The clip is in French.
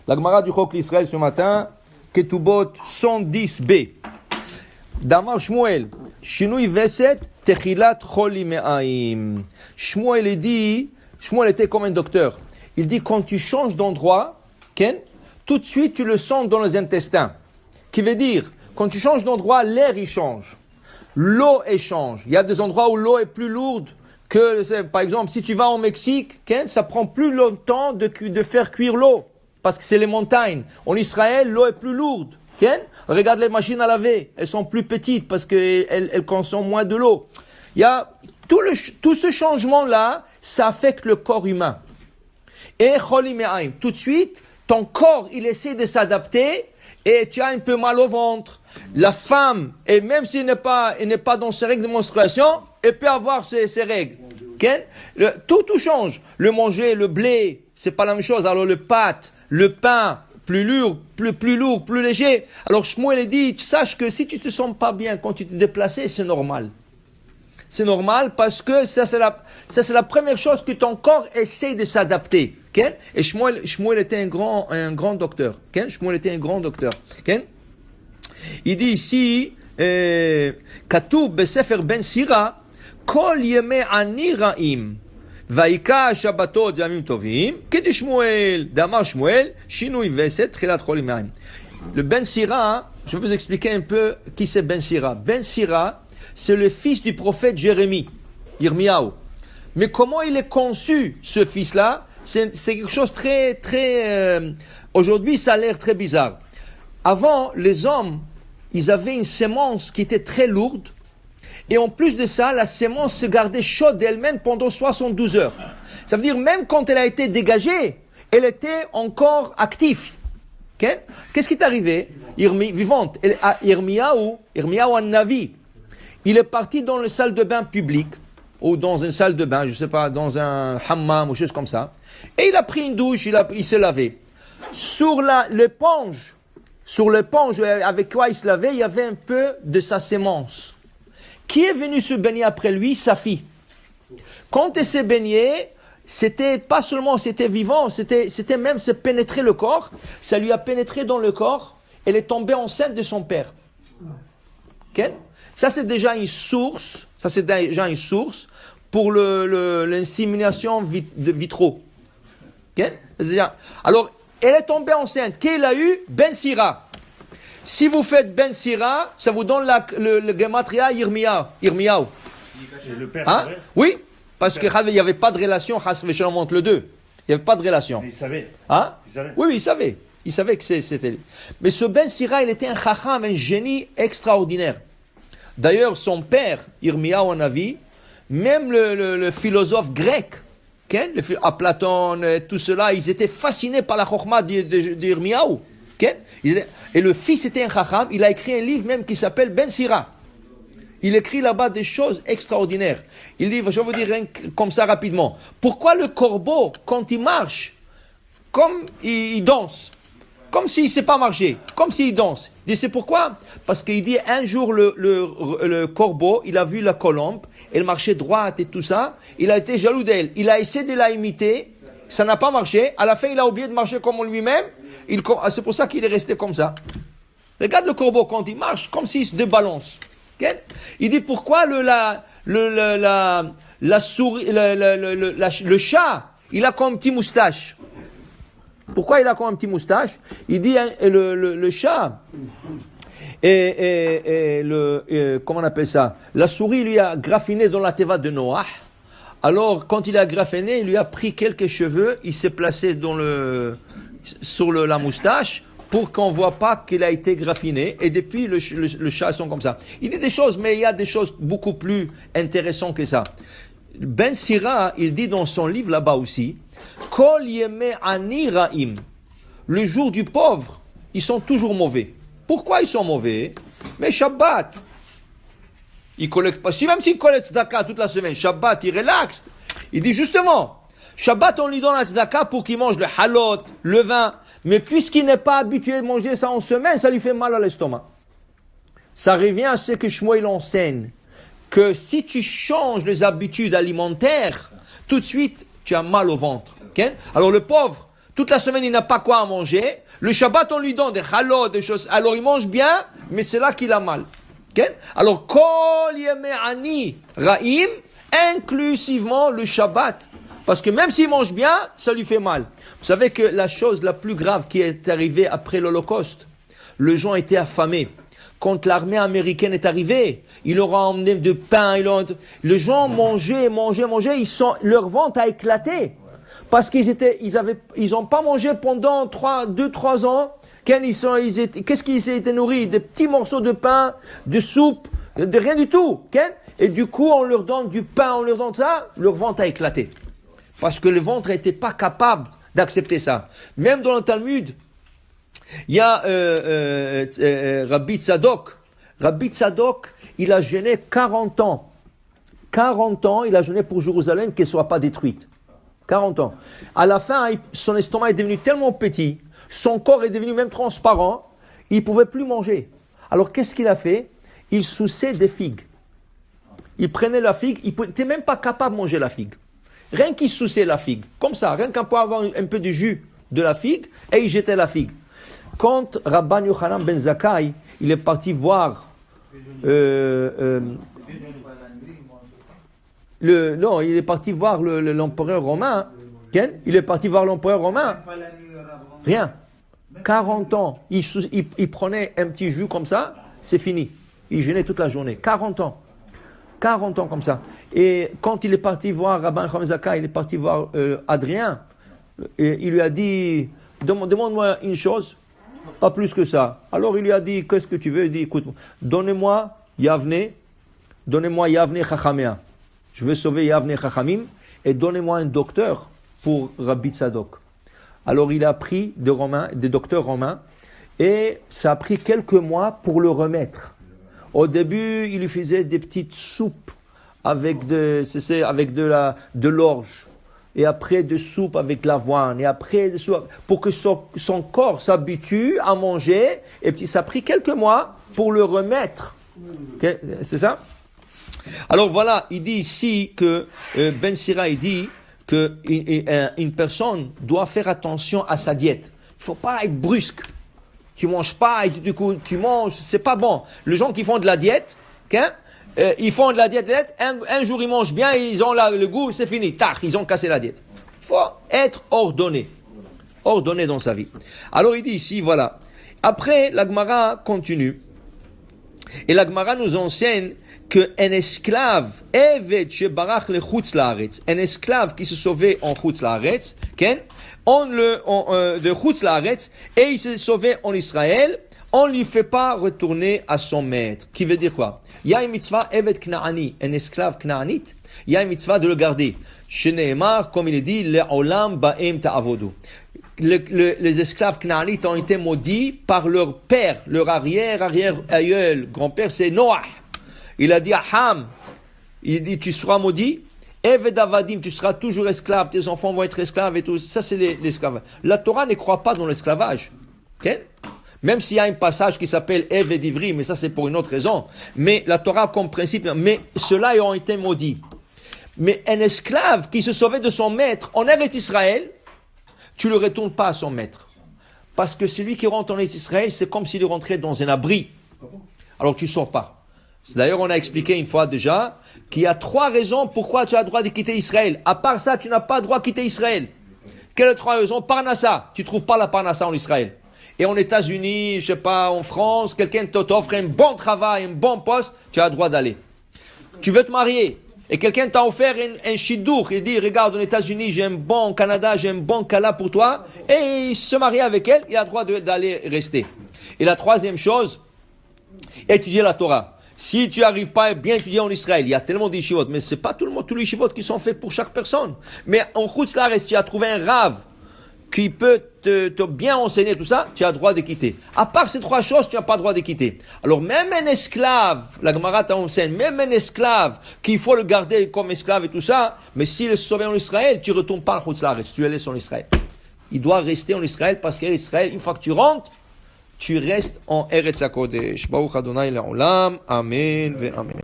La Gemara du Chok l'Israël ce matin, Ketubot 110b. Damar Shmuel, Shinui Veset, Techilat Choli Me'aim. Shmuel était comme un docteur. Il dit, quand tu changes d'endroit, Ken, tout de suite tu le sens dans les intestins. Qui veut dire, quand tu changes d'endroit, l'air il change. L'eau échange. Il y a des endroits où l'eau est plus lourde que, par exemple, si tu vas au Mexique, Ken, ça prend plus longtemps de faire cuire l'eau. Parce que c'est les montagnes. En Israël, l'eau est plus lourde. Ken? Regarde les machines à laver. Elles sont plus petites parce qu'elles consomment moins de l'eau. Il y a tout ce changement-là, ça affecte le corps humain. Et Choli Me'aim, tout de suite, ton corps, il essaie de s'adapter et tu as un peu mal au ventre. La femme, et même si elle n'est pas dans ses règles de menstruation, elle peut avoir ses règles. Okay? Tout change. Le manger, le blé, c'est pas la même chose. Alors le pâte, le pain, plus lourd, plus léger. Alors Shmuel dit, sache que si tu te sens pas bien quand tu te déplaces, c'est normal. C'est normal parce que ça c'est la première chose que ton corps essaie de s'adapter. Okay? Et Shmuel était un grand docteur. Okay? Shmuel était un grand docteur. Okay? Il dit ici, Katuv besefer ben Sira, kol yeme ani ra'im, vaika shabbatot yamim tovim, kedi Shmuel, damar Shmuel, shinui veset, chilat chol imaim. Le Ben Sira, je vais vous expliquer un peu qui c'est Ben Sira. Ben Sira, c'est le fils du prophète Jérémie, Yirmiyahu. Mais comment il est conçu, ce fils-là? C'est quelque chose très, aujourd'hui, ça a l'air très bizarre. Avant, les hommes, ils avaient une sémence qui était très lourde. Et en plus de ça, la sémence se gardait chaude d'elle-même pendant 72 heures. Ça veut dire, même quand elle a été dégagée, elle était encore active. Okay? Qu'est-ce qui est arrivé? Vivante. Yirmiyahu an-Navi, il est parti dans une salle de bain publique, ou dans une salle de bain, je ne sais pas, dans un hammam ou chose comme ça. Et il a pris une douche, il s'est lavé. Sur l'éponge avec quoi il se lavait, il y avait un peu de sa sémence. Qui est venu se baigner après lui? Sa fille. Quand elle s'est baignée, c'était pas seulement, c'était vivant, c'était même se pénétrer le corps. Ça lui a pénétré dans le corps. Elle est tombée enceinte de son père. Okay? Ça c'est déjà une source. Pour l'insémination de vitro. Okay? Alors, elle est tombée enceinte. Qui l'a eu? Ben Sira. Si vous faites Ben Sira, ça vous donne le gematria Yirmiyahu. Et le père savait? Oui, parce qu'il n'y avait pas de relation, Chas Veshalom entre les deux. Il n'y avait pas de relation. Mais il savait. Hein? Il savait. Oui, il savait. Il savait que c'était. Mais ce Ben Sira, il était un chacham, un génie extraordinaire. D'ailleurs, son père, Yirmiyahu an-Navi, même le philosophe grec, okay? Platon, tout cela, ils étaient fascinés par la chokhma d'Yirmiyahu. Okay? Et le fils était un chacham, il a écrit un livre même qui s'appelle Ben Sira. Il écrit là-bas des choses extraordinaires. Il dit, je vais vous dire comme ça rapidement. Pourquoi le corbeau, quand il marche, comme il danse, comme s'il ne sait pas marcher, comme s'il danse. Il dit, c'est pourquoi? Parce qu'il dit, un jour, le corbeau, il a vu la colombe, elle marchait droite et tout ça, il a été jaloux d'elle. Il a essayé de la imiter, ça n'a pas marché. À la fin, il a oublié de marcher comme lui-même. C'est pour ça qu'il est resté comme ça. Regarde le corbeau quand il marche, comme s'il se débalance. Okay? Il dit, pourquoi le chat, il a comme un petit moustache? Pourquoi il a comme un petit moustache? Il dit, le chat, comment on appelle ça? La souris lui a graffiné dans la teva de Noah. Alors, quand il a graffiné, il lui a pris quelques cheveux, il s'est placé sur la moustache pour qu'on ne voit pas qu'il a été graffiné. Et depuis, le chat sont comme ça. Il dit des choses, mais il y a des choses beaucoup plus intéressantes que ça. Ben Sira, il dit dans son livre là-bas aussi, Kol yeme ani ra'im. Le jour du pauvre, ils sont toujours mauvais. Pourquoi ils sont mauvais? Mais Shabbat, ils collectent pas. Même s'ils collectent tzedaka toute la semaine, Shabbat, ils relaxent. Il dit justement, Shabbat, on lui donne la tzedaka pour qu'il mange le halot, le vin. Mais puisqu'il n'est pas habitué à manger ça en semaine, ça lui fait mal à l'estomac. Ça revient à ce que Shmuel enseigne. Que si tu changes les habitudes alimentaires, tout de suite, tu as mal au ventre. Okay? Alors le pauvre, toute la semaine il n'a pas quoi à manger, le Shabbat on lui donne des chalot, des choses, alors il mange bien, mais c'est là qu'il a mal. Okay? Alors, kol yemei ani ra'im, inclusivement le Shabbat. Parce que même s'il mange bien, ça lui fait mal. Vous savez que la chose la plus grave qui est arrivée après l'Holocauste, les gens étaient affamés. Quand l'armée américaine est arrivée, il leur a emmené de pain, les gens mangeaient, leur ventre a éclaté. Parce ils ont pas mangé pendant 2-3 ans. Qu'est-ce qu'ils s'étaient nourris? Des petits morceaux de pain, de soupe, de rien du tout. Et du coup, on leur donne du pain, on leur donne ça, leur ventre a éclaté. Parce que le ventre n'était pas capable d'accepter ça. Même dans le Talmud, il y a Rabbi Tzadok. Rabbi Tzadok, il a jeûné 40 ans. 40 ans, il a jeûné pour Jérusalem qu'elle ne soit pas détruite. 40 ans. À la fin, son estomac est devenu tellement petit, son corps est devenu même transparent, il ne pouvait plus manger. Alors qu'est-ce qu'il a fait? Il suçait des figues. Il prenait la figue, il n'était même pas capable de manger la figue. Rien qu'il suçait la figue, comme ça, rien qu'un peu avoir un peu de jus de la figue, et il jetait la figue. Quand Rabban Yochanan ben Zakkai, il est parti voir il est parti voir l'empereur romain. Il est parti voir l'empereur romain. Rien. 40 ans. Il prenait un petit jus comme ça, c'est fini. Il jeûnait toute la journée. 40 ans. 40 ans comme ça. Et quand il est parti voir Rabban Yochanan ben Zakkai, il est parti voir Adrien, et il lui a dit, demande-moi une chose, pas plus que ça. Alors il lui a dit, qu'est-ce que tu veux? Il dit, écoute, donnez-moi Yavne Chachamea. Je veux sauver Yavne Chachamim, et donnez-moi un docteur pour Rabbi Tzadok. Alors il a pris des docteurs romains, et ça a pris quelques mois pour le remettre. Au début, il lui faisait des petites soupes avec de l'orge. Et après des soupes avec l'avoine, et après des soupes, pour que son corps s'habitue à manger, et puis ça a pris quelques mois pour le remettre. Okay? C'est ça? Alors voilà, il dit ici que Ben Sira, il dit que une personne doit faire attention à sa diète. Il ne faut pas être brusque. Tu manges pas, et du coup tu manges, c'est pas bon. Les gens qui font de la diète, ils font de la diète, un jour ils mangent bien, ils ont le goût, c'est fini, ils ont cassé la diète. Il faut être ordonné dans sa vie. Alors il dit ici, voilà. Après, la Gemara continue. Et la Gemara nous enseigne qu'un esclave, un esclave qui se sauvait en Chutz Laaretz, de Chutz Laaretz, et il s'est sauvé en Israël, on ne lui fait pas retourner à son maître. Qui veut dire quoi? Il y a une mitzvah, Evet Knaani, un esclave Knaanite, il y a une mitzvah de le garder. Shneimar, comme il est dit, Le'olam ba'em ta'avodu. Les esclaves Knaanites ont été maudits par leur père, leur arrière-aïeul, grand-père, c'est Noach. Il a dit à Ham, il dit, tu seras maudit, Evet Avadim, tu seras toujours esclave, tes enfants vont être esclaves et tout. Ça, c'est l'esclavage. La Torah ne croit pas dans l'esclavage. Okay? Même s'il y a un passage qui s'appelle Eved Ivri, mais ça c'est pour une autre raison. Mais la Torah comme principe, mais ceux-là ont été maudits. Mais un esclave qui se sauvait de son maître en Eretz Israël, tu ne le retournes pas à son maître. Parce que celui qui rentre en Eretz Israël, c'est comme s'il rentrait dans un abri. Alors tu ne sors pas. D'ailleurs, on a expliqué une fois déjà qu'il y a 3 raisons pourquoi tu as le droit de quitter Israël. À part ça, tu n'as pas le droit de quitter Israël. Quelles 3 raisons? Parnassa. Tu ne trouves pas la Parnassa en Israël. Et en États-Unis, je sais pas, en France, quelqu'un t'offre un bon travail, un bon poste, tu as le droit d'aller. Tu veux te marier, et quelqu'un t'a offert un shidour, il dit, regarde, aux États-Unis, j'ai un bon, au Canada, j'ai un bon kala pour toi, et il se marie avec elle, il a le droit d'aller rester. Et la 3e chose, étudier la Torah. Si tu n'arrives pas à bien étudier en Israël, il y a tellement d'yeshivot, mais c'est pas tous les yeshivot qui sont faits pour chaque personne. Mais en Chutz Laaretz, tu as trouvé un rave qui peut te bien enseigner tout ça, tu as le droit de quitter. À part ces 3 choses, tu n'as pas le droit de quitter. Alors même un esclave, la Gemara t'enseigne, même un esclave, qu'il faut le garder comme esclave et tout ça, mais s'il est sauvé en Israël, tu ne retournes pas à Chutz Laaretz, tu le laisses en Israël. Il doit rester en Israël parce qu'Israël, une fois que tu rentres, tu restes en Eretz HaKodesh. Baruch Adonai Le'olam. Amen ve Amen.